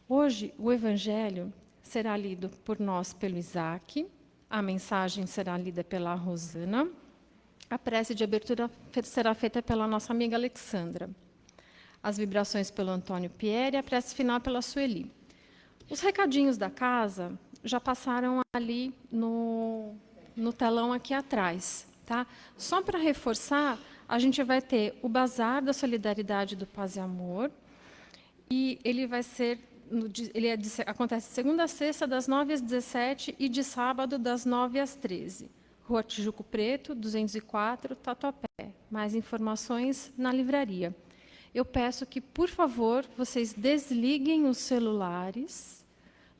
Hoje, o Evangelho será lido por nós pelo Isaac, a mensagem será lida pela Rosana, a prece de abertura será feita pela nossa amiga Alexandra, as vibrações pelo Antônio Pierre e a prece final pela Sueli. Os recadinhos da casa já passaram ali no telão aqui atrás. Tá? Só para reforçar, a gente vai ter o Bazar da Solidariedade do Paz e Amor, e ele vai ser, acontece de segunda a sexta, das 9 às 17 e de sábado, das 9 às 13. Rua Tijuco Preto, 204, Tatuapé. Mais informações na livraria. Eu peço que, por favor, vocês desliguem os celulares,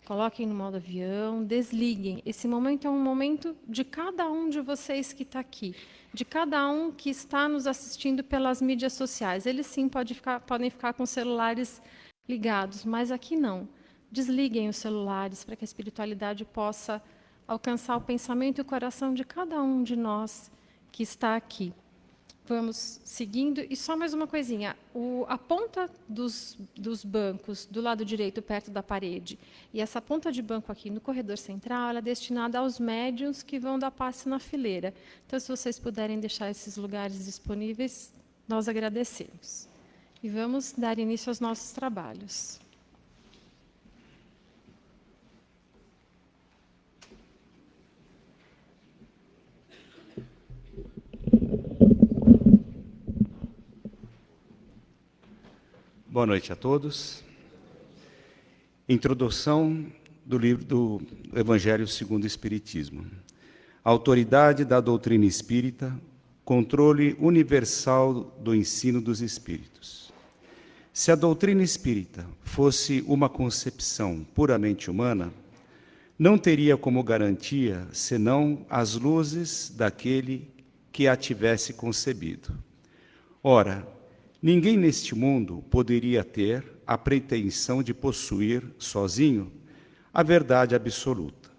coloquem no modo avião, desliguem. Esse momento é um momento de cada um de vocês que está aqui, de cada um que está nos assistindo pelas mídias sociais. Eles, sim, podem ficar com os celulares ligados, mas aqui não. Desliguem os celulares para que a espiritualidade possa alcançar o pensamento e o coração de cada um de nós que está aqui. Vamos seguindo. E só mais uma coisinha. A ponta dos bancos, do lado direito, perto da parede, e essa ponta de banco aqui no corredor central, ela é destinada aos médiuns que vão dar passe na fileira. Então, se vocês puderem deixar esses lugares disponíveis, nós agradecemos. E vamos dar início aos nossos trabalhos. Boa noite a todos. Introdução do livro do Evangelho segundo o Espiritismo. Autoridade da doutrina espírita, controle universal do ensino dos espíritos. Se a doutrina espírita fosse uma concepção puramente humana, não teria como garantia senão as luzes daquele que a tivesse concebido. Ora, ninguém neste mundo poderia ter a pretensão de possuir, sozinho, a verdade absoluta.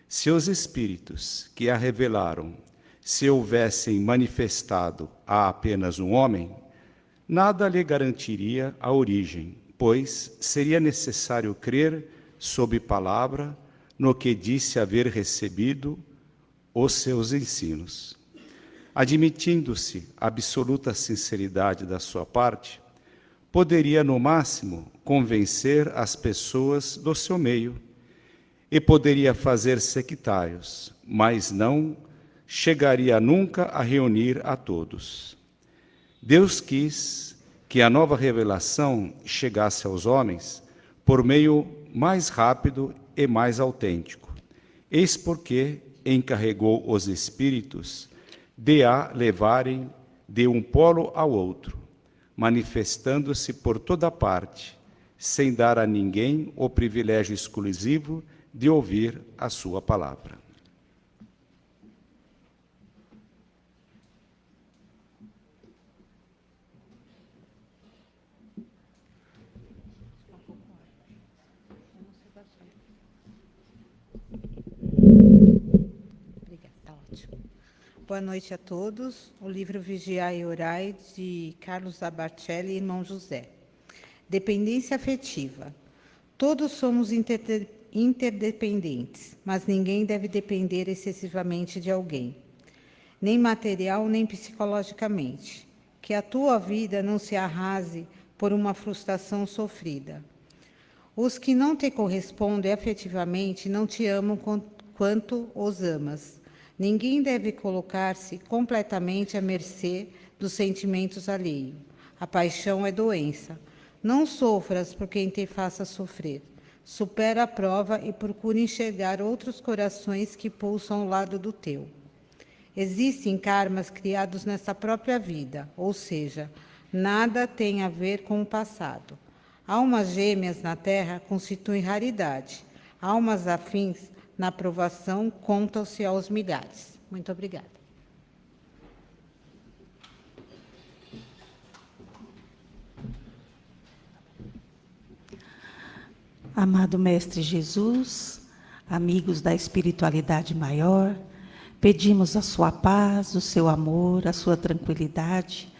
Se os espíritos que a revelaram se houvessem manifestado a apenas um homem, nada lhe garantiria a origem, pois seria necessário crer, sob palavra, no que disse haver recebido os seus ensinos. Admitindo-se absoluta sinceridade da sua parte, poderia, no máximo, convencer as pessoas do seu meio e poderia fazer sectários, mas não chegaria nunca a reunir a todos. Deus quis que a nova revelação chegasse aos homens por meio mais rápido e mais autêntico. Eis porque encarregou os espíritos de a levarem de um polo ao outro, manifestando-se por toda parte, sem dar a ninguém o privilégio exclusivo de ouvir a sua palavra. Boa noite a todos. O livro Vigiai e Orai, de Carlos Zabarcelli e Irmão José. Dependência afetiva. Todos somos interdependentes, mas ninguém deve depender excessivamente de alguém, nem material, nem psicologicamente. Que a tua vida não se arrase por uma frustração sofrida. Os que não te correspondem afetivamente não te amam quanto os amas. Ninguém deve colocar-se completamente à mercê dos sentimentos alheios. A paixão é doença. Não sofras por quem te faça sofrer. Supera a prova e procura enxergar outros corações que pulsam ao lado do teu. Existem karmas criados nessa própria vida, ou seja, nada tem a ver com o passado. Almas gêmeas na Terra constituem raridade. Almas afins na aprovação contam-se aos milhares. Muito obrigada. Amado Mestre Jesus, amigos da espiritualidade maior, pedimos a sua paz, o seu amor, a sua tranquilidade,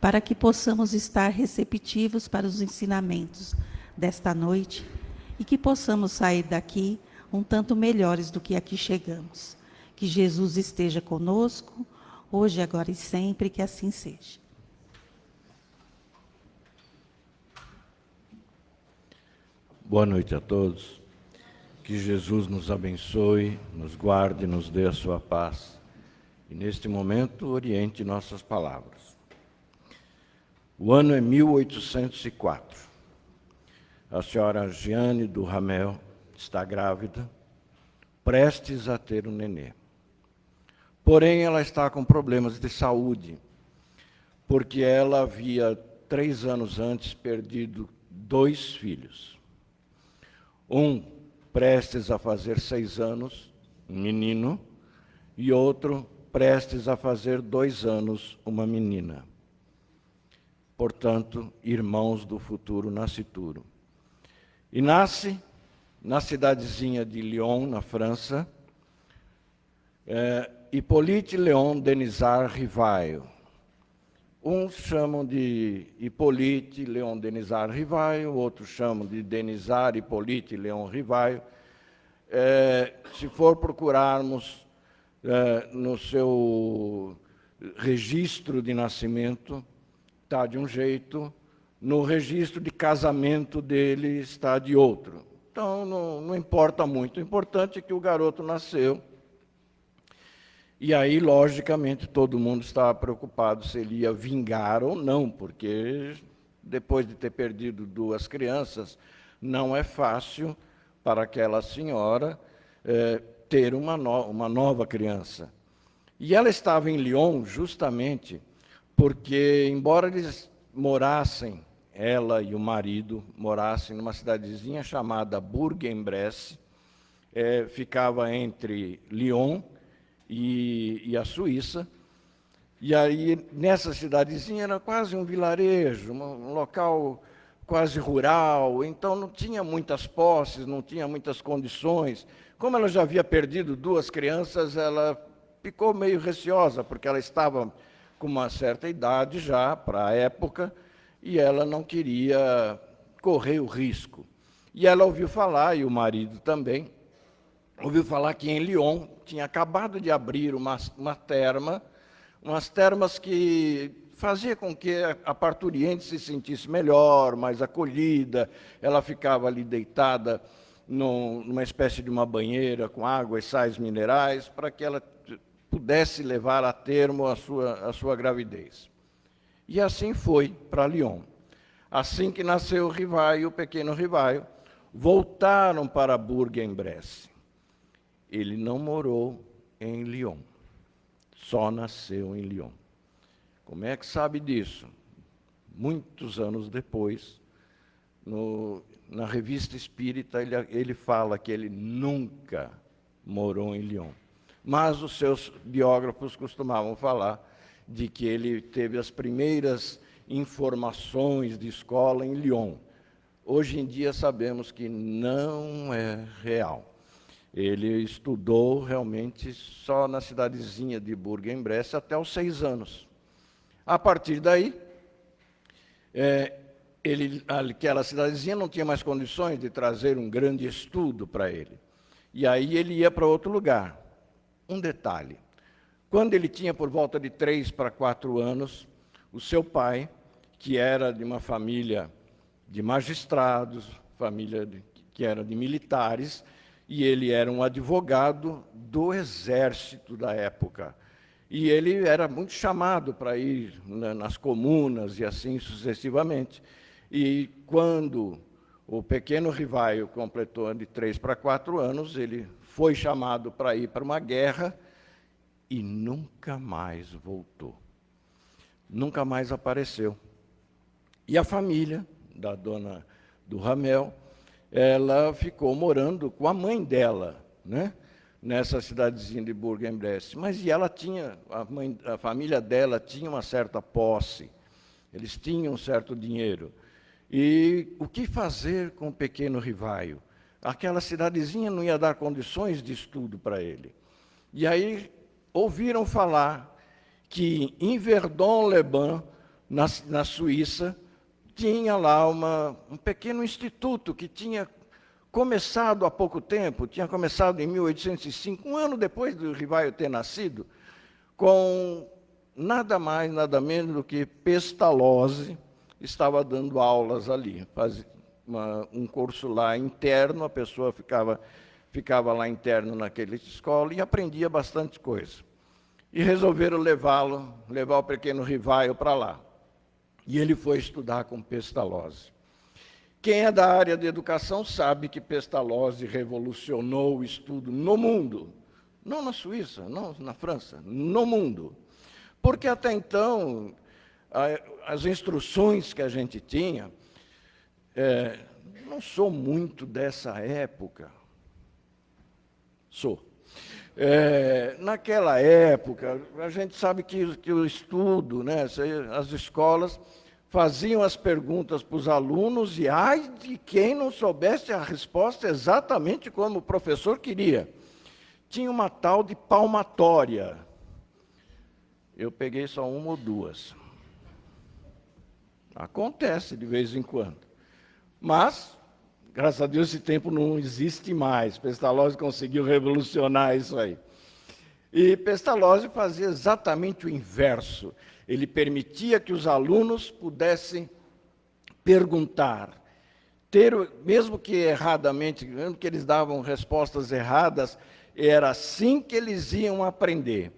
para que possamos estar receptivos para os ensinamentos desta noite e que possamos sair daqui um tanto melhores do que aqui chegamos. Que Jesus esteja conosco, hoje, agora e sempre, que assim seja. Boa noite a todos. Que Jesus nos abençoe, nos guarde, nos dê a sua paz. E neste momento, oriente nossas palavras. O ano é 1804. A senhora Jeanne do Ramel está grávida, prestes a ter um nenê. Porém, ela está com problemas de saúde, porque ela havia 3 anos antes perdido 2 filhos. Um prestes a fazer 6 anos, um menino, e outro prestes a fazer 2 anos, uma menina. Portanto, irmãos do futuro nascituro. E nasce na cidadezinha de Lyon, na França, Hippolyte Léon Denisard Rivail. Uns chamam de Hippolyte Léon Denisard Rivail, outros chamam de Denisard Hippolyte Léon Rivail. Se for procurarmos no seu registro de nascimento, está de um jeito, no registro de casamento dele está de outro. Então, não importa muito. O importante é que o garoto nasceu. E aí, logicamente, todo mundo estava preocupado se ele ia vingar ou não, porque depois de ter perdido 2 crianças, não é fácil para aquela senhora ter uma nova criança. E ela estava em Lyon justamente porque, embora eles morassem, ela e o marido morassem numa cidadezinha chamada Bourg-en-Bresse, ficava entre Lyon e a Suíça, e aí nessa cidadezinha era quase um vilarejo, um local quase rural, então não tinha muitas posses, não tinha muitas condições. Como ela já havia perdido 2 crianças, ela ficou meio receosa, porque ela estava com uma certa idade já, para a época, e ela não queria correr o risco. E ela ouviu falar, e o marido também, ouviu falar que em Lyon tinha acabado de abrir umas termas que fazia com que a parturiente se sentisse melhor, mais acolhida. Ela ficava ali deitada numa espécie de uma banheira com água e sais minerais, para que ela pudesse levar a termo a sua gravidez. E assim foi para Lyon. Assim que nasceu o Rivail, o pequeno Rivail, voltaram para Bourg-en-Bresse. Ele não morou em Lyon, só nasceu em Lyon. Como é que sabe disso? Muitos anos depois, na Revista Espírita, ele fala que ele nunca morou em Lyon. Mas os seus biógrafos costumavam falar de que ele teve as primeiras informações de escola em Lyon. Hoje em dia sabemos que não é real. Ele estudou realmente só na cidadezinha de Bourg-en-Bresse até os 6 anos. A partir daí, aquela cidadezinha não tinha mais condições de trazer um grande estudo para ele. E aí ele ia para outro lugar. Um detalhe, quando ele tinha por volta de 3 para 4 anos, o seu pai, que era de uma família de magistrados, que era de militares, e ele era um advogado do exército da época. E ele era muito chamado para ir nas comunas e assim sucessivamente. E quando o pequeno Rivail completou de 3 para 4 anos, ele foi chamado para ir para uma guerra e nunca mais voltou. Nunca mais apareceu. E a família da dona do Ramel, ela ficou morando com a mãe dela, né? Nessa cidadezinha de Bourg-en-Bresse. Mas e ela tinha, a família dela tinha uma certa posse, eles tinham um certo dinheiro. E o que fazer com o pequeno Rivail? Aquela cidadezinha não ia dar condições de estudo para ele. E aí ouviram falar que em Verdun-les-Bains, na Suíça, tinha lá um pequeno instituto que tinha começado há pouco tempo, tinha começado em 1805, um ano depois do Rivaio ter nascido, com nada mais, nada menos do que Pestalozzi estava dando aulas ali. Fazia um curso lá interno, a pessoa ficava lá interno naquela escola e aprendia bastante coisa. E resolveram levar o pequeno Rivaio para lá. E ele foi estudar com Pestalozzi. Quem é da área de educação sabe que Pestalozzi revolucionou o estudo no mundo. Não na Suíça, não na França, no mundo. Porque até então, as instruções que a gente tinha, não sou muito dessa época. Sou. Naquela época, a gente sabe que o estudo, né, as escolas faziam as perguntas para os alunos e ai de quem não soubesse a resposta exatamente como o professor queria. Tinha uma tal de palmatória. Eu peguei só uma ou duas. Acontece de vez em quando. Mas, graças a Deus, esse tempo não existe mais. Pestalozzi conseguiu revolucionar isso aí. E Pestalozzi fazia exatamente o inverso. Ele permitia que os alunos pudessem perguntar, mesmo que erradamente, mesmo que eles davam respostas erradas, era assim que eles iam aprender.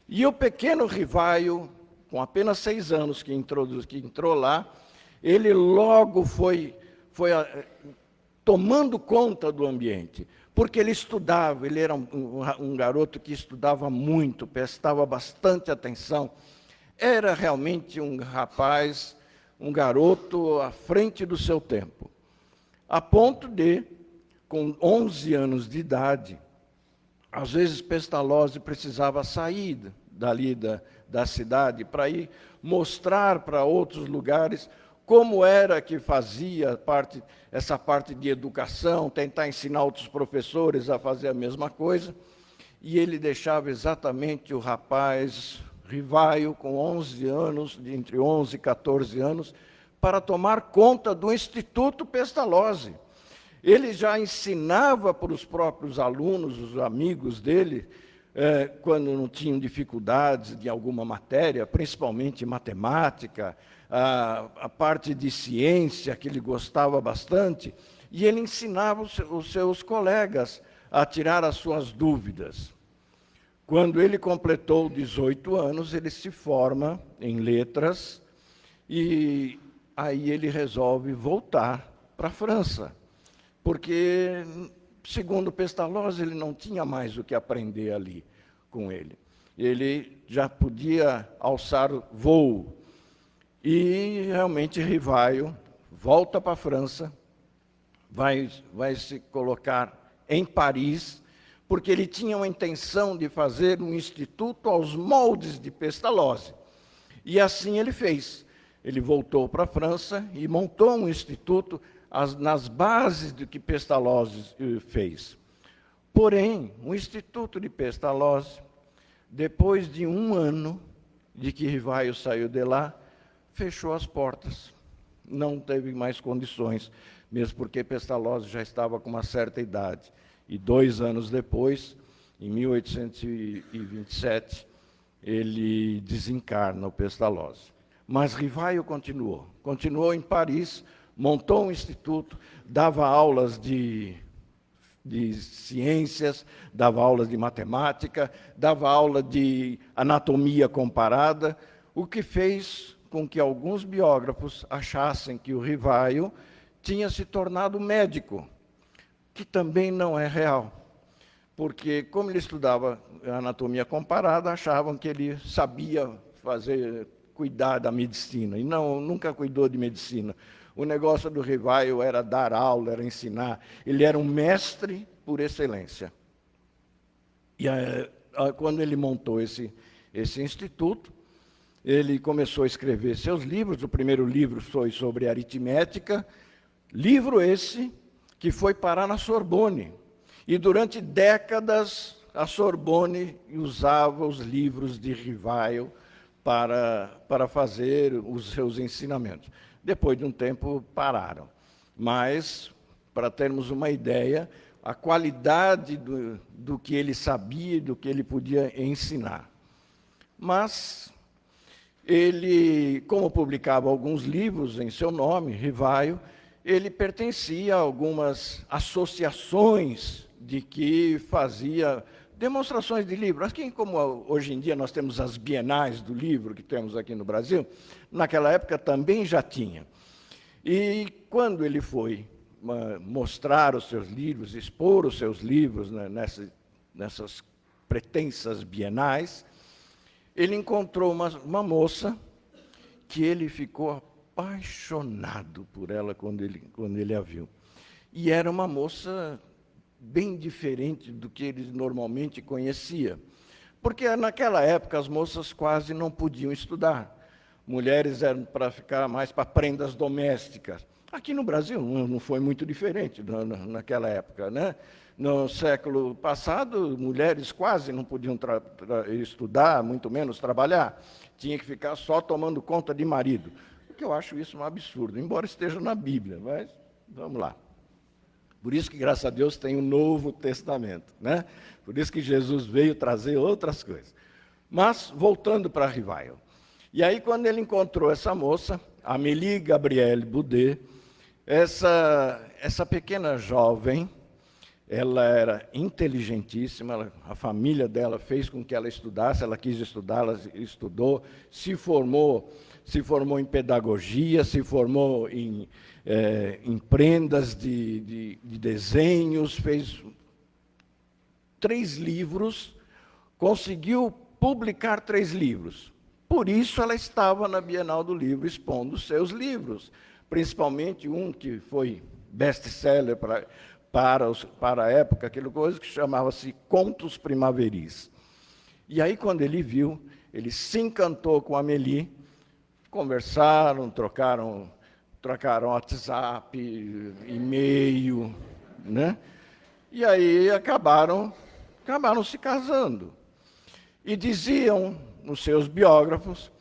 E o pequeno Rivaio, com apenas 6 anos que entrou lá, ele logo foi tomando conta do ambiente, porque ele estudava, ele era um garoto que estudava muito, prestava bastante atenção, era realmente um rapaz, um garoto à frente do seu tempo, a ponto de, com 11 anos de idade, às vezes Pestalozzi precisava sair dali da cidade para ir mostrar para outros lugares como era que fazia essa parte de educação, tentar ensinar outros professores a fazer a mesma coisa, e ele deixava exatamente o rapaz Rivaio, com 11 anos, entre 11 e 14 anos, para tomar conta do Instituto Pestalozzi. Ele já ensinava para os próprios alunos, os amigos dele, quando não tinham dificuldades de alguma matéria, principalmente matemática, a parte de ciência, que ele gostava bastante, e ele ensinava os seus colegas a tirar as suas dúvidas. Quando ele completou 18 anos, ele se forma em letras, e aí ele resolve voltar para a França, porque, segundo Pestalozzi, ele não tinha mais o que aprender ali com ele. Ele já podia alçar voo. E, realmente, Rivaio volta para a França, vai se colocar em Paris, porque ele tinha uma intenção de fazer um instituto aos moldes de Pestalozzi. E assim ele fez. Ele voltou para a França e montou um instituto nas bases do que Pestalozzi fez. Porém, o Instituto de Pestalozzi, depois de 1 ano de que Rivaio saiu de lá, fechou as portas. Não teve mais condições, mesmo porque Pestalozzi já estava com uma certa idade. E 2 anos depois, em 1827, ele desencarna o Pestalozzi. Mas Rivaio continuou em Paris, montou um instituto, dava aulas de ciências, dava aulas de matemática, dava aula de anatomia comparada, o que fez com que alguns biógrafos achassem que o Rivaio tinha se tornado médico, que também não é real, porque, como ele estudava anatomia comparada, achavam que ele sabia cuidar da medicina, e nunca cuidou de medicina. O negócio do Rivaio era dar aula, era ensinar. Ele era um mestre por excelência. E quando ele montou esse instituto, ele começou a escrever seus livros. O primeiro livro foi sobre aritmética, livro esse que foi parar na Sorbonne. E durante décadas, a Sorbonne usava os livros de Rivaio para fazer os seus ensinamentos. Depois de um tempo, pararam. Mas, para termos uma ideia, a qualidade do que ele sabia, do que ele podia ensinar. Mas ele, como publicava alguns livros em seu nome, Rivaio, ele pertencia a algumas associações de que fazia demonstrações de livro. Assim como hoje em dia nós temos as bienais do livro que temos aqui no Brasil, naquela época também já tinha. E quando ele foi mostrar os seus livros, expor os seus livros, né, nessas pretensas bienais, ele encontrou uma moça que ele ficou apaixonado por ela quando ele a viu. E era uma moça bem diferente do que ele normalmente conhecia. Porque naquela época as moças quase não podiam estudar. Mulheres eram para ficar mais para prendas domésticas. Aqui no Brasil não foi muito diferente naquela época, né? No século passado, mulheres quase não podiam estudar, muito menos trabalhar. Tinha que ficar só tomando conta de marido. Que eu acho isso um absurdo, embora esteja na Bíblia, mas vamos lá. Por isso que, graças a Deus, tem o Novo Testamento, né? Por isso que Jesus veio trazer outras coisas. Mas, voltando para Rivaio. E aí, quando ele encontrou essa moça, Amélie Gabrielle Boudet, essa pequena jovem, ela era inteligentíssima, a família dela fez com que ela estudasse, ela quis estudar, ela estudou, se formou em pedagogia, se formou em prendas de desenhos, fez 3 livros, conseguiu publicar 3 livros. Por isso ela estava na Bienal do Livro expondo seus livros, principalmente um que foi best-seller para a época, aquela coisa que chamava-se Contos Primaveris. E aí, quando ele viu, ele se encantou com a Amélie, conversaram, trocaram WhatsApp, e-mail, né? E aí acabaram se casando. E diziam nos seus biógrafos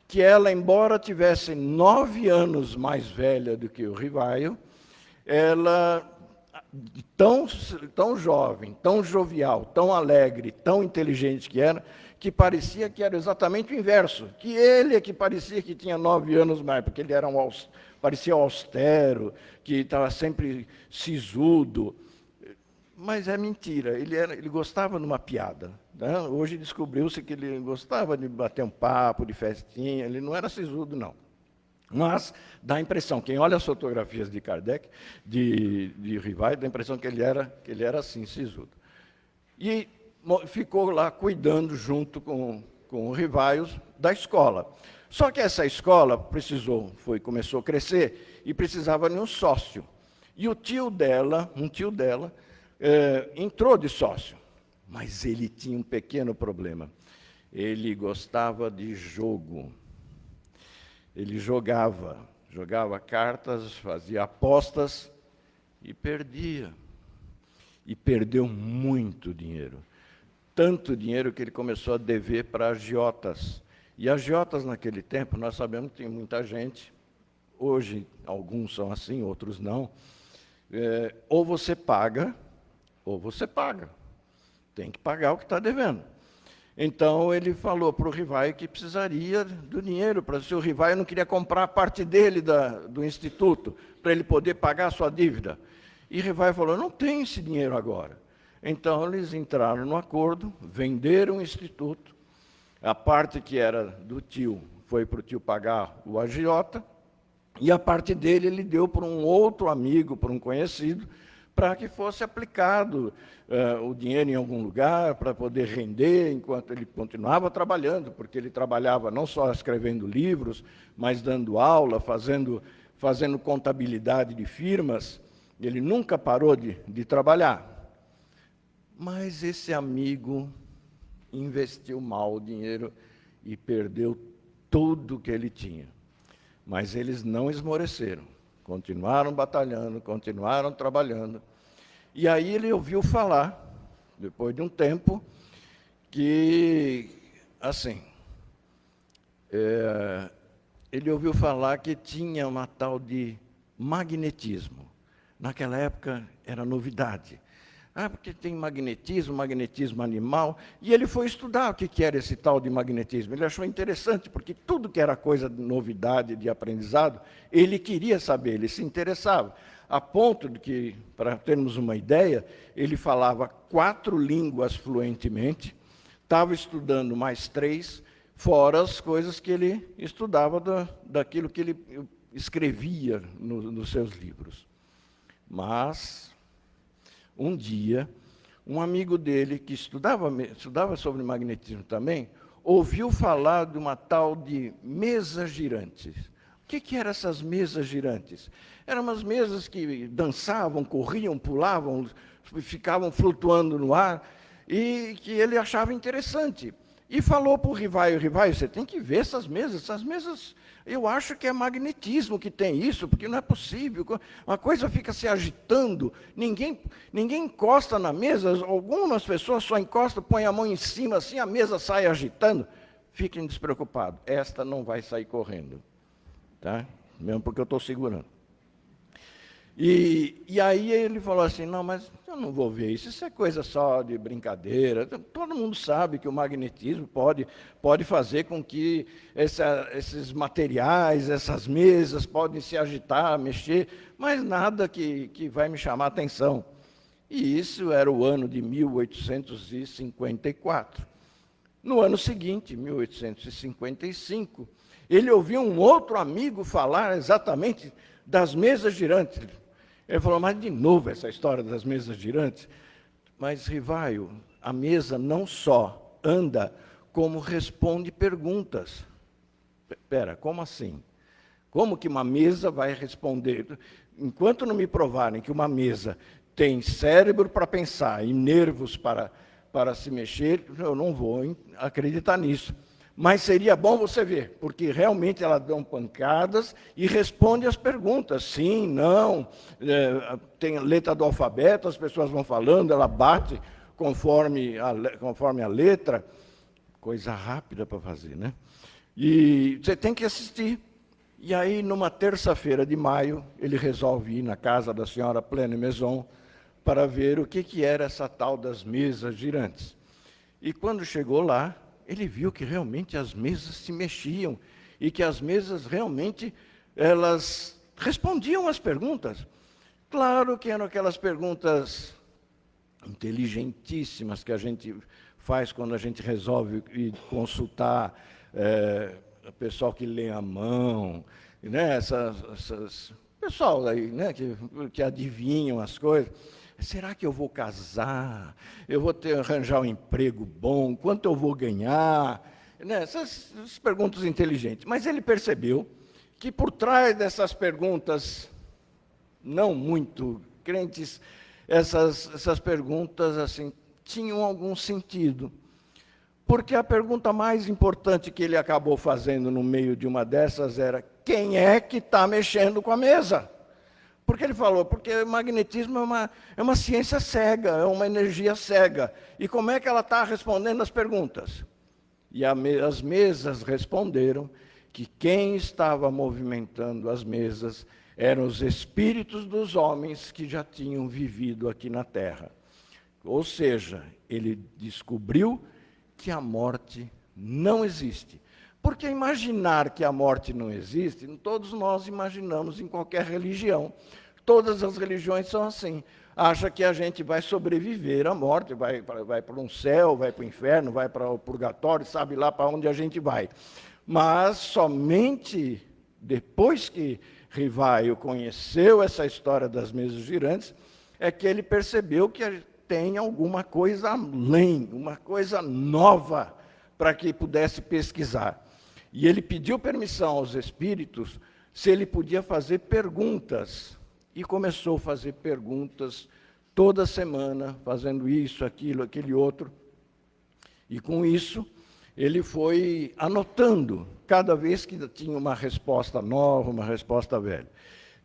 que ela, embora tivesse 9 anos mais velha do que o Rivaio, ela, tão jovem, tão jovial, tão alegre, tão inteligente que parecia que era exatamente o inverso, que ele é que parecia que tinha 9 anos mais, porque ele era parecia austero, que estava sempre sisudo. Mas é mentira, ele gostava de uma piada, né? Hoje descobriu-se que ele gostava de bater um papo, de festinha, ele não era sisudo, não. Mas dá a impressão, quem olha as fotografias de Kardec, de Rivaio, dá a impressão que ele era assim, sisudo. E ficou lá cuidando, junto com o Rivaio, da escola. Só que essa escola começou a crescer e precisava de um sócio. E um tio dela, entrou de sócio. Mas ele tinha um pequeno problema. Ele gostava de jogo. Ele jogava cartas, fazia apostas e perdia. E perdeu muito dinheiro. Tanto dinheiro que ele começou a dever para agiotas. E agiotas, naquele tempo, nós sabemos que tem muita gente, hoje alguns são assim, outros não, ou você paga, ou você paga. Tem que pagar o que está devendo. Então, ele falou para o Rivaio que precisaria do dinheiro, se o Rivaio não queria comprar a parte dele do Instituto, para ele poder pagar a sua dívida. E Rivaio falou, não tem esse dinheiro agora. Então, eles entraram no acordo, venderam o Instituto, a parte que era do tio foi para o tio pagar o agiota, e a parte dele ele deu para um outro amigo, para um conhecido, para que fosse aplicado o dinheiro em algum lugar, para poder render enquanto ele continuava trabalhando, porque ele trabalhava não só escrevendo livros, mas dando aula, fazendo contabilidade de firmas. Ele nunca parou de trabalhar. Mas esse amigo investiu mal o dinheiro e perdeu tudo que ele tinha. Mas eles não esmoreceram, continuaram batalhando, continuaram trabalhando. E aí ele ouviu falar, depois de um tempo, que, assim, ele ouviu falar que tinha uma tal de magnetismo. Naquela época era novidade. Porque tem magnetismo animal, e ele foi estudar o que era esse tal de magnetismo. Ele achou interessante, porque tudo que era coisa de novidade, de aprendizado, ele queria saber, ele se interessava. A ponto de que, para termos uma ideia, ele falava 4 línguas fluentemente, estava estudando mais 3, fora as coisas que ele estudava daquilo que ele escrevia nos seus livros. Mas, um dia, um amigo dele, que estudava sobre magnetismo também, ouviu falar de uma tal de mesas girantes. O que eram essas mesas girantes? Eram umas mesas que dançavam, corriam, pulavam, ficavam flutuando no ar, e que ele achava interessante. E falou para o Rivaio, você tem que ver essas mesas, eu acho que é magnetismo que tem isso, porque não é possível, uma coisa fica se agitando, ninguém encosta na mesa, algumas pessoas só encostam, põem a mão em cima, assim a mesa sai agitando. Fiquem despreocupados, esta não vai sair correndo, tá? Mesmo porque eu estou segurando. E aí ele falou assim, não, mas eu não vou ver isso é coisa só de brincadeira. Todo mundo sabe que o magnetismo pode fazer com que esses materiais, essas mesas podem se agitar, mexer, mas nada que vai me chamar a atenção. E isso era o ano de 1854. No ano seguinte, 1855, ele ouviu um outro amigo falar exatamente das mesas girantes. Ele falou, mas de novo essa história das mesas girantes? Mas, Rivaio, a mesa não só anda, como responde perguntas. Espera, como assim? Como que uma mesa vai responder? Enquanto não me provarem que uma mesa tem cérebro para pensar e nervos para se mexer, eu não vou acreditar nisso. Mas seria bom você ver, porque realmente ela dá pancadas e responde as perguntas. Sim, não, tem a letra do alfabeto, as pessoas vão falando, ela bate conforme a letra. Coisa rápida para fazer, né? E você tem que assistir. E aí, numa terça-feira de maio, ele resolve ir na casa da senhora Plene Maison para ver o que era essa tal das mesas girantes. E quando chegou lá, ele viu que realmente as mesas se mexiam e que as mesas realmente elas respondiam às perguntas. Claro que eram aquelas perguntas inteligentíssimas que a gente faz quando a gente resolve ir consultar o pessoal que lê a mão, né? Pessoal aí, né? que adivinham as coisas. Será que eu vou casar? Eu vou arranjar um emprego bom? Quanto eu vou ganhar? Né? Essas perguntas inteligentes. Mas ele percebeu que por trás dessas perguntas não muito crentes, essas perguntas assim tinham algum sentido. Porque a pergunta mais importante que ele acabou fazendo no meio de uma dessas era: quem é que está mexendo com a mesa? Porque ele falou, porque o magnetismo é uma ciência cega, é uma energia cega. E como é que ela está respondendo as perguntas? E as mesas responderam que quem estava movimentando as mesas eram os espíritos dos homens que já tinham vivido aqui na Terra. Ou seja, ele descobriu que a morte não existe. Porque imaginar que a morte não existe, todos nós imaginamos em qualquer religião. Todas as religiões são assim. Acha que a gente vai sobreviver à morte, vai para um céu, vai para o inferno, vai para o purgatório, sabe lá para onde a gente vai. Mas somente depois que Rivaio conheceu essa história das mesas girantes, é que ele percebeu que tem alguma coisa além, uma coisa nova, para que pudesse pesquisar. E ele pediu permissão aos espíritos se ele podia fazer perguntas. E começou a fazer perguntas toda semana, fazendo isso, aquilo, aquele outro. E com isso, ele foi anotando, cada vez que tinha uma resposta nova, uma resposta velha.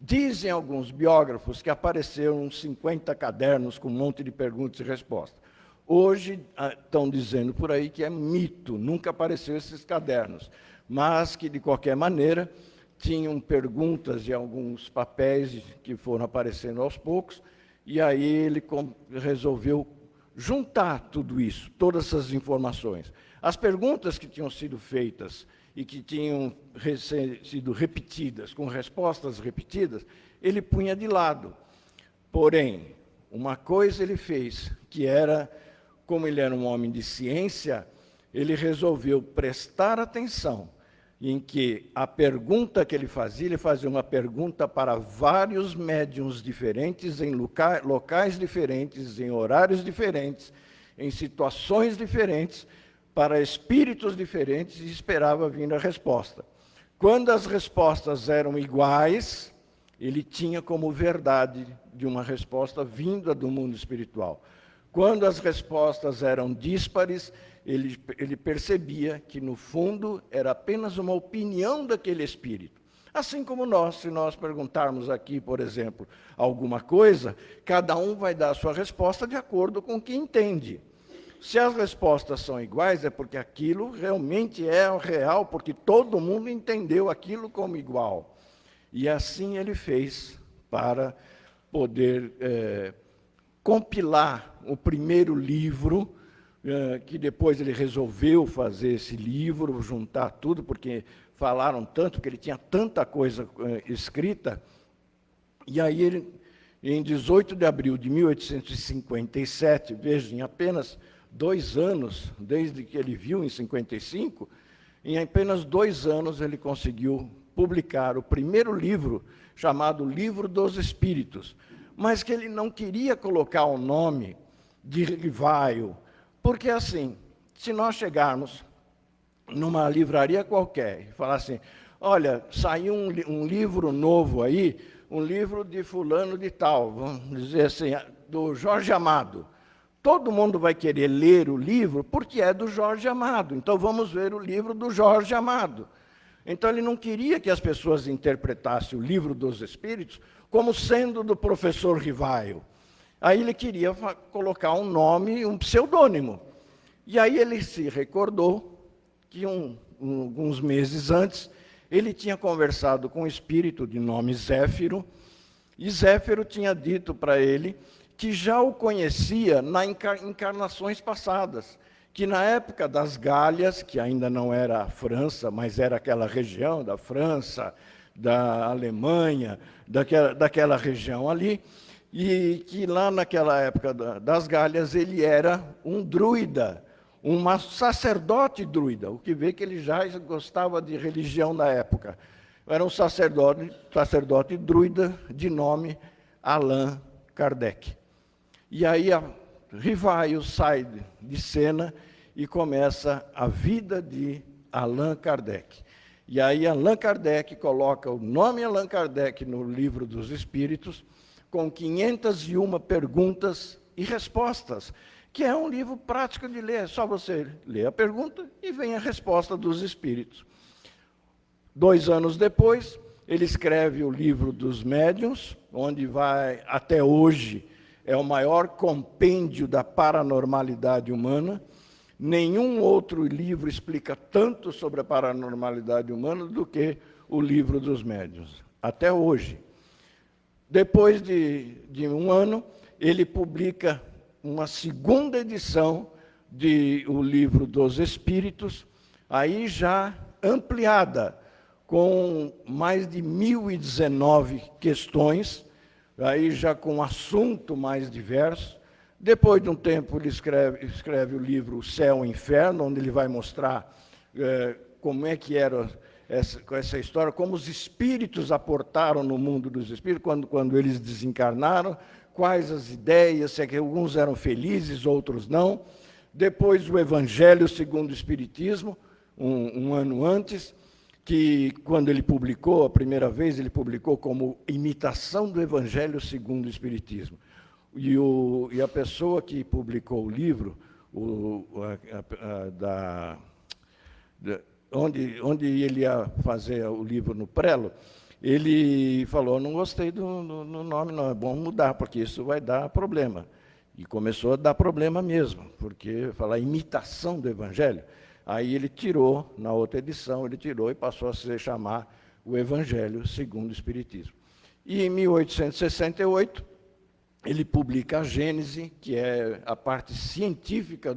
Dizem alguns biógrafos que apareceram uns 50 cadernos com um monte de perguntas e respostas. Hoje estão dizendo por aí que é mito, nunca apareceu esses cadernos. mas que, de qualquer maneira, tinham perguntas e alguns papéis que foram aparecendo aos poucos, e aí ele resolveu juntar tudo isso, todas essas informações. As perguntas que tinham sido feitas e que tinham sido repetidas, com respostas repetidas, ele punha de lado. Porém, uma coisa ele fez, que era, como ele era um homem de ciência, ele resolveu prestar atenção em que a pergunta que ele fazia uma pergunta para vários médiuns diferentes, em locais diferentes, em horários diferentes, em situações diferentes, para espíritos diferentes, e esperava vir a resposta. Quando as respostas eram iguais, ele tinha como verdade de uma resposta vinda do mundo espiritual. Quando as respostas eram díspares, ele percebia que, no fundo, era apenas uma opinião daquele espírito. Assim como nós, se nós perguntarmos aqui, por exemplo, alguma coisa, cada um vai dar a sua resposta de acordo com o que entende. Se as respostas são iguais, é porque aquilo realmente é real, porque todo mundo entendeu aquilo como igual. E assim ele fez para poder compilar o primeiro livro, que depois ele resolveu fazer esse livro, juntar tudo, porque falaram tanto, que ele tinha tanta coisa escrita. E aí ele, em 18 de abril de 1857, veja, em apenas 2 anos, desde que ele viu em 55, em apenas 2 anos ele conseguiu publicar o primeiro livro, chamado Livro dos Espíritos, mas que ele não queria colocar o nome de Rivaio, porque, assim, se nós chegarmos numa livraria qualquer e falar assim, olha, saiu um livro novo aí, um livro de fulano de tal, vamos dizer assim, do Jorge Amado. Todo mundo vai querer ler o livro porque é do Jorge Amado. Então, vamos ver o livro do Jorge Amado. Então, ele não queria que as pessoas interpretassem o Livro dos Espíritos como sendo do professor Rivaio. Aí ele queria colocar um nome, um pseudônimo. E aí ele se recordou que alguns meses antes, ele tinha conversado com um espírito de nome Zéfiro, e Zéfiro tinha dito para ele que já o conhecia nas encarnações passadas, que na época das Gálias, que ainda não era a França, mas era aquela região da França, da Alemanha, daquela região ali, e que lá naquela época das Gálias ele era um druida, um sacerdote druida, o que vê que ele já gostava de religião na época. Era um sacerdote druida de nome Allan Kardec. E aí Rivaio sai de cena e começa a vida de Allan Kardec. E aí Allan Kardec coloca o nome Allan Kardec no Livro dos Espíritos, com 501 perguntas e respostas, que é um livro prático de ler. É só você ler a pergunta e vem a resposta dos Espíritos. 2 anos depois, ele escreve o Livro dos Médiuns, onde vai, até hoje, é o maior compêndio da paranormalidade humana. Nenhum outro livro explica tanto sobre a paranormalidade humana do que o Livro dos Médiuns, até hoje. Depois de 1 ano, ele publica uma segunda edição de O Livro dos Espíritos, aí já ampliada, com mais de 1019 questões, aí já com assunto mais diverso. Depois de um tempo, ele escreve o livro O Céu e o Inferno, onde ele vai mostrar como é que era essa história, como os espíritos aportaram no mundo dos espíritos, quando eles desencarnaram, quais as ideias, se é que alguns eram felizes, outros não. Depois o Evangelho segundo o Espiritismo, um ano antes, que quando ele publicou, a primeira vez, ele publicou como imitação do Evangelho segundo o Espiritismo. E a pessoa que publicou o livro, onde ele ia fazer o livro no prelo, ele falou, não gostei do nome, não, é bom mudar, porque isso vai dar problema. E começou a dar problema mesmo, porque falar imitação do Evangelho. Aí ele tirou, na outra edição, ele tirou e passou a se chamar o Evangelho segundo o Espiritismo. E em 1868, ele publica a Gênese, que é a parte científica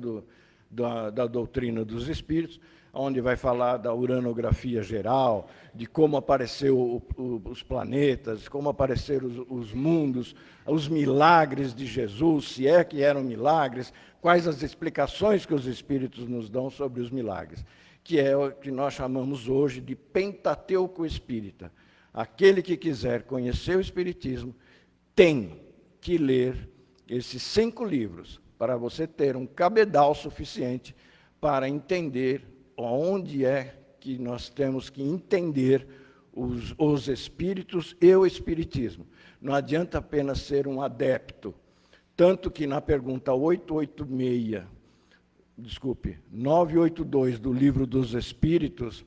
da doutrina dos espíritos, onde vai falar da uranografia geral, de como apareceu os planetas, como apareceram os mundos, os milagres de Jesus, se é que eram milagres, quais as explicações que os espíritos nos dão sobre os milagres, que é o que nós chamamos hoje de Pentateuco Espírita. Aquele que quiser conhecer o Espiritismo tem que ler esses 5 livros, para você ter um cabedal suficiente para entender onde é que nós temos que entender os espíritos e o espiritismo. Não adianta apenas ser um adepto. Tanto que na pergunta 982 do Livro dos Espíritos,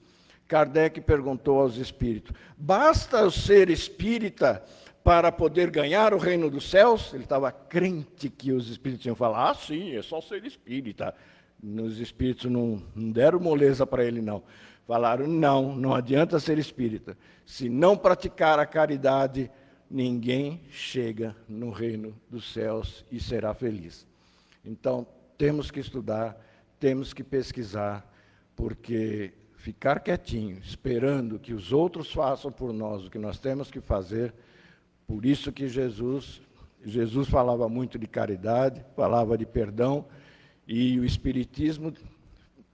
Kardec perguntou aos espíritos: basta eu ser espírita para poder ganhar o reino dos céus? Ele estava crente que os espíritos iam falar: ah, sim, é só ser espírita. Os espíritos não deram moleza para ele, não. Falaram: não adianta ser espírita. Se não praticar a caridade, ninguém chega no reino dos céus e será feliz. Então, temos que estudar, temos que pesquisar, porque ficar quietinho, esperando que os outros façam por nós o que nós temos que fazer, por isso que Jesus falava muito de caridade, falava de perdão, e o Espiritismo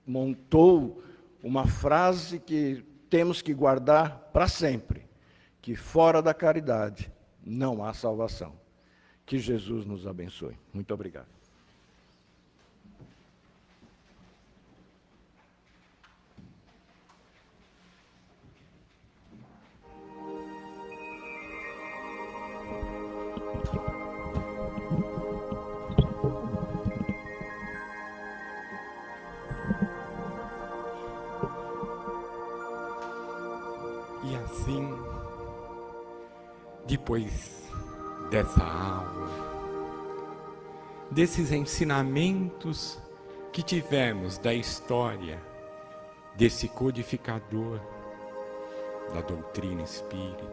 montou uma frase que temos que guardar para sempre, que fora da caridade não há salvação. Que Jesus nos abençoe. Muito obrigado. E assim, depois dessa aula, desses ensinamentos que tivemos da história desse codificador da doutrina espírita,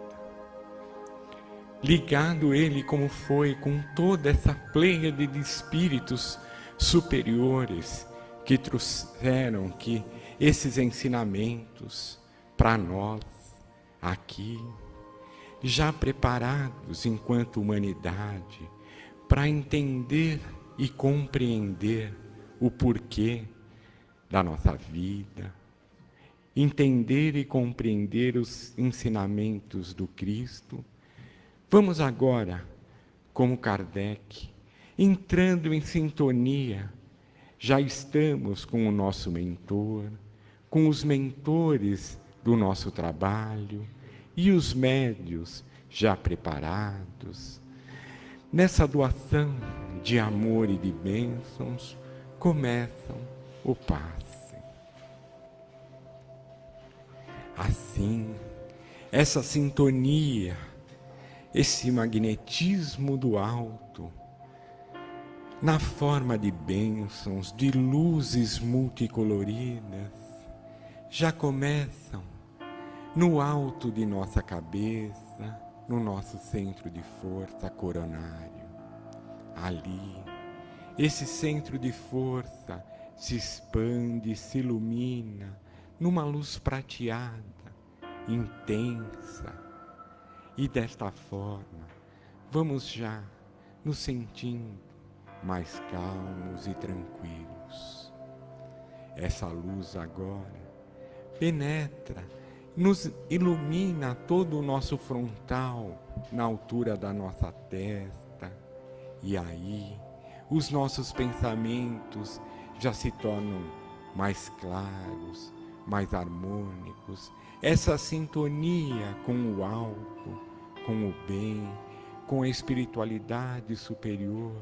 ligado ele como foi com toda essa pleiade de espíritos superiores que trouxeram que esses ensinamentos para nós, aqui, já preparados enquanto humanidade para entender e compreender o porquê da nossa vida, entender e compreender os ensinamentos do Cristo. Vamos agora, como Kardec, entrando em sintonia, já estamos com o nosso mentor, com os mentores do nosso trabalho e os médios já preparados. Nessa doação de amor e de bênçãos, começam o passe. Assim, essa sintonia, esse magnetismo do alto, na forma de bênçãos, de luzes multicoloridas, já começam no alto de nossa cabeça, no nosso centro de força coronário. Ali, esse centro de força se expande, se ilumina numa luz prateada, intensa. E desta forma, vamos já nos sentindo mais calmos e tranquilos. Essa luz agora penetra, nos ilumina todo o nosso frontal, na altura da nossa testa, e aí os nossos pensamentos já se tornam mais claros, mais harmônicos. Essa sintonia com o alto, com o bem, com a espiritualidade superior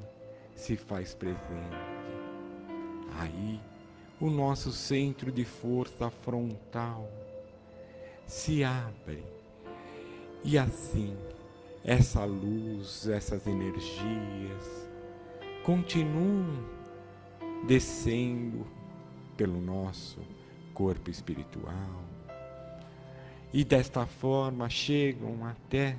se faz presente. Aí, o nosso centro de força frontal se abre e assim essa luz, essas energias continuam descendo pelo nosso corpo espiritual. E desta forma chegam até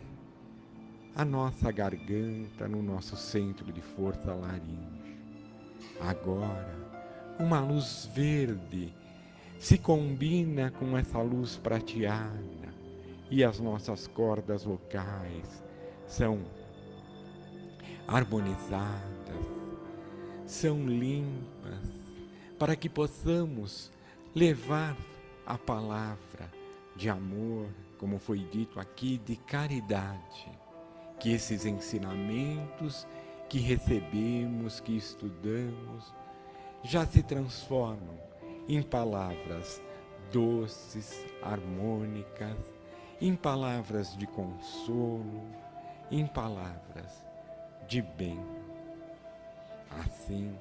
a nossa garganta, no nosso centro de força laríngea. Agora, uma luz verde se combina com essa luz prateada e as nossas cordas vocais são harmonizadas, são limpas, para que possamos levar a palavra de amor, como foi dito aqui, de caridade, que esses ensinamentos que recebemos, que estudamos, já se transformam em palavras doces, harmônicas, em palavras de consolo, em palavras de bem. Assim,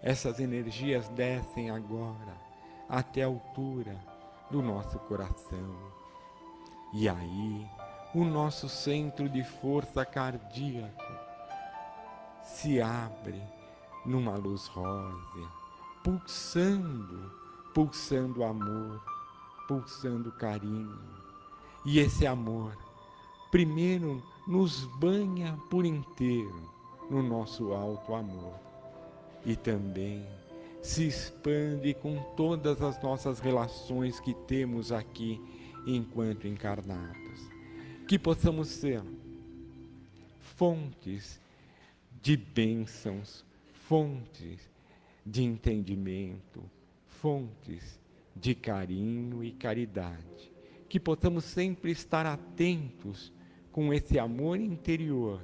essas energias descem agora até a altura do nosso coração. E aí, o nosso centro de força cardíaco se abre numa luz rósea, pulsando amor, pulsando carinho. E esse amor, primeiro, nos banha por inteiro no nosso alto amor. E também se expande com todas as nossas relações que temos aqui enquanto encarnados. Que possamos ser fontes de bênçãos, fontes de entendimento, fontes de carinho e caridade. Que possamos sempre estar atentos com esse amor interior,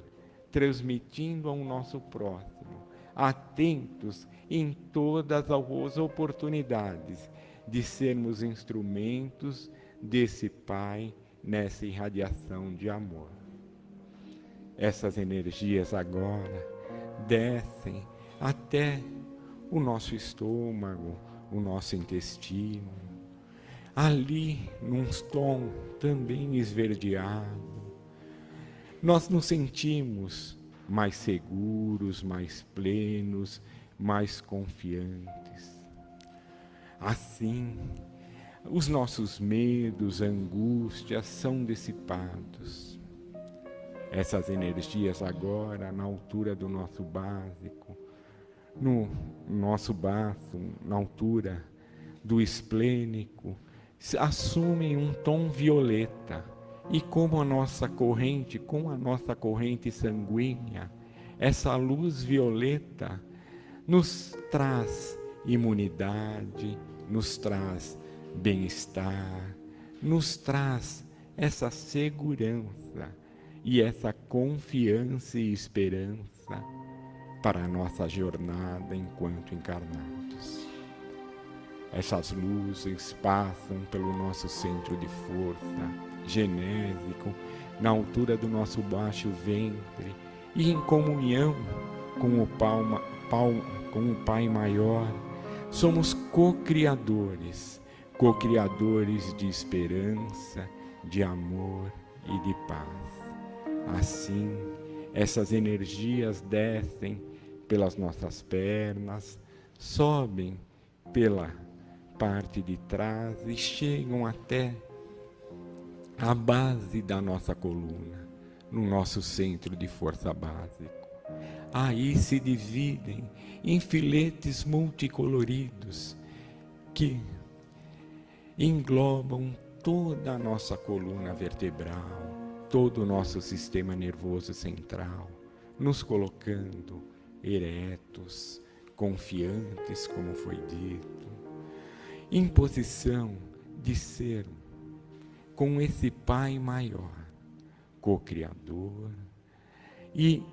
transmitindo ao nosso próximo, atentos em todas as oportunidades de sermos instrumentos desse Pai nessa irradiação de amor. Essas energias agora descem até o nosso estômago, o nosso intestino, ali num tom também esverdeado. Nós nos sentimos mais seguros, mais plenos, mais confiantes. Assim, os nossos medos, angústias são dissipados. Essas energias agora, na altura do nosso básico, no nosso baço, na altura do esplênico, assumem um tom violeta. E como a nossa corrente, com a nossa corrente sanguínea, essa luz violeta nos traz imunidade, nos traz bem-estar, nos traz essa segurança e essa confiança e esperança para a nossa jornada enquanto encarnados. Essas luzes passam pelo nosso centro de força genésico, na altura do nosso baixo ventre, e em comunhão com o Pai Maior, somos co-criadores de esperança, de amor e de paz. Assim, essas energias descem pelas nossas pernas, sobem pela parte de trás e chegam até a base da nossa coluna, no nosso centro de força básico. Aí se dividem em filetes multicoloridos que englobam toda a nossa coluna vertebral, todo o nosso sistema nervoso central, nos colocando eretos, confiantes, como foi dito, em posição de ser com esse Pai Maior, co-criador e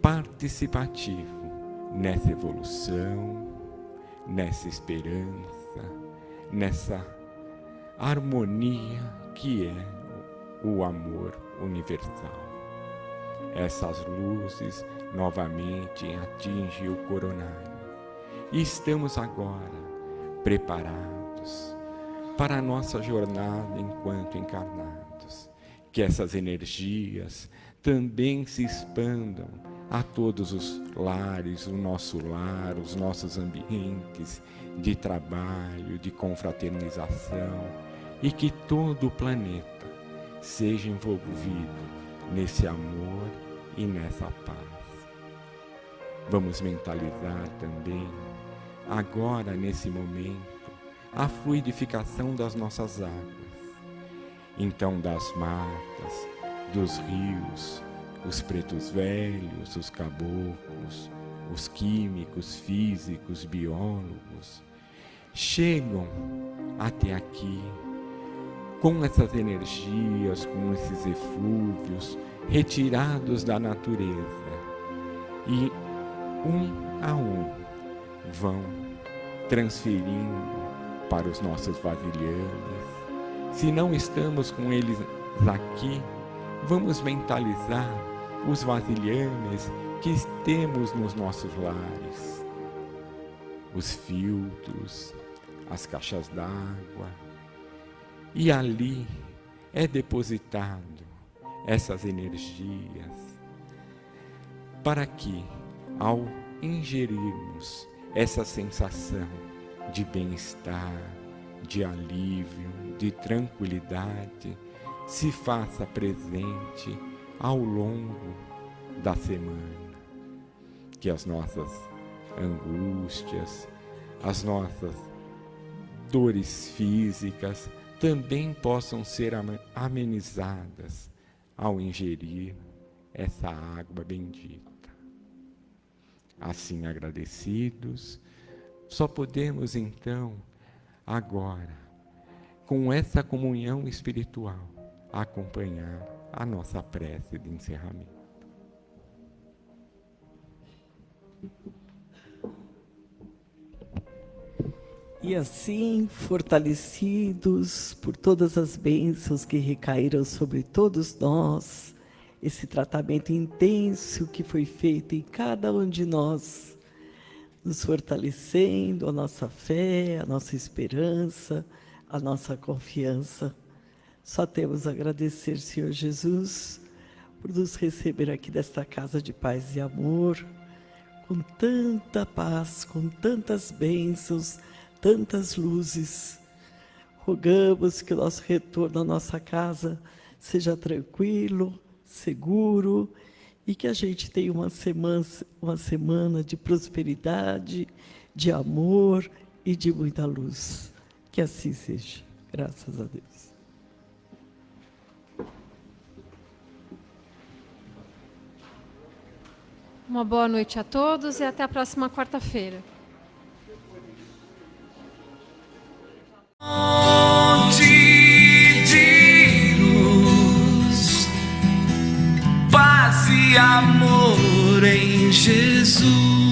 participativo nessa evolução, nessa esperança, nessa harmonia que é o amor universal. Essas luzes novamente atingem o coronário e estamos agora preparados para a nossa jornada enquanto encarnados. Que essas energias também se expandam a todos os lares, o nosso lar, os nossos ambientes de trabalho, de confraternização, e que todo o planeta seja envolvido nesse amor e nessa paz. Vamos mentalizar também, agora nesse momento, a fluidificação das nossas águas. Então, das matas, dos rios, os pretos velhos, os caboclos, os químicos, físicos, biólogos, chegam até aqui com essas energias, com esses eflúvios retirados da natureza, e um a um vão transferindo para os nossos vasilhames. Se não estamos com eles aqui, vamos mentalizar os vasilhames que temos nos nossos lares, os filtros, as caixas d'água, e ali é depositado essas energias para que, ao ingerirmos essa sensação de bem-estar, de alívio, de tranquilidade, se faça presente ao longo da semana. Que as nossas angústias, as nossas dores físicas também possam ser amenizadas ao ingerir essa água bendita. Assim, agradecidos, só podemos então, agora, com essa comunhão espiritual, acompanhar a nossa prece de encerramento. E assim, fortalecidos por todas as bênçãos que recaíram sobre todos nós, esse tratamento intenso que foi feito em cada um de nós, nos fortalecendo a nossa fé, a nossa esperança, a nossa confiança. Só temos a agradecer, Senhor Jesus, por nos receber aqui desta casa de paz e amor, com tanta paz, com tantas bênçãos, tantas luzes. Rogamos que o nosso retorno à nossa casa seja tranquilo, seguro, e que a gente tenha uma semana de prosperidade, de amor e de muita luz. Que assim seja. Graças a Deus. Uma boa noite a todos e até a próxima quarta-feira. Fonte de luz, paz e amor em Jesus.